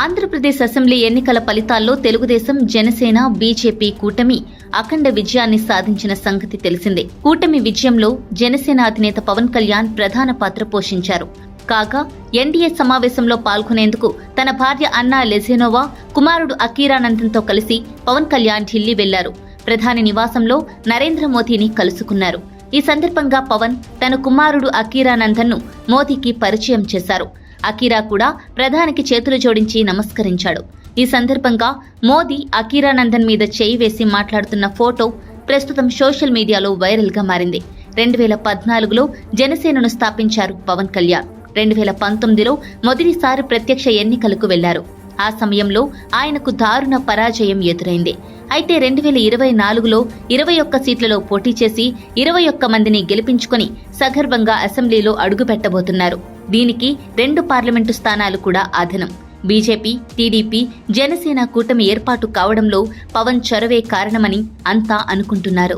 Andhra Pradesh assembly ఎన్నికల ఫలితాల్లో Telugu Desam, Janasena, BJP కూటమి అఖండ విజయాన్ని సాధించిన సంగతి తెలిసిందే. కూటమి విజయంలో జనసేన అధినేత పవన్ కళ్యాణ్ ప్రధాన పాత్ర పోషించారు. కాగా ఎన్డీఏ సమావేశంలో పాల్గొనేందుకు తన భార్య అన్నా లెజెనోవా, కుమారుడు అకీరానందన్తో కలిసి పవన్ కళ్యాణ్ ఢిల్లీ వెళ్లారు. ప్రధాని నివాసంలో నరేంద్ర మోదీని కలుసుకున్నారు. ఈ సందర్భంగా పవన్ తన కుమారుడు అకీరానందన్ను మోదీకి పరిచయం చేశారు. అకీరా కూడా ప్రధానికి చేతులు జోడించి నమస్కరించాడు. ఈ సందర్భంగా మోదీ అకీరానందన్ మీద చేయి వేసి మాట్లాడుతున్న ఫోటో ప్రస్తుతం సోషల్ మీడియాలో వైరల్ గా మారింది. 2014లో జనసేనను స్థాపించారు పవన్ కళ్యాణ్. 2019లో మొదటిసారి ప్రత్యక్ష ఎన్నికలకు వెళ్లారు. ఆ సమయంలో ఆయనకు దారుణ పరాజయం ఎదురైంది. అయితే 2024లో 21 సీట్లలో పోటీ చేసి 21 మందిని గెలిపించుకుని సగర్వంగా అసెంబ్లీలో అడుగుపెట్టబోతున్నారు. దీనికి 2 పార్లమెంటు స్థానాలు కూడా అదనం. బీజేపీ, టీడీపీ, జనసేన కూటమి ఏర్పాటు కావడంలో పవన్ చొరవే కారణమని అంతా అనుకుంటున్నారు.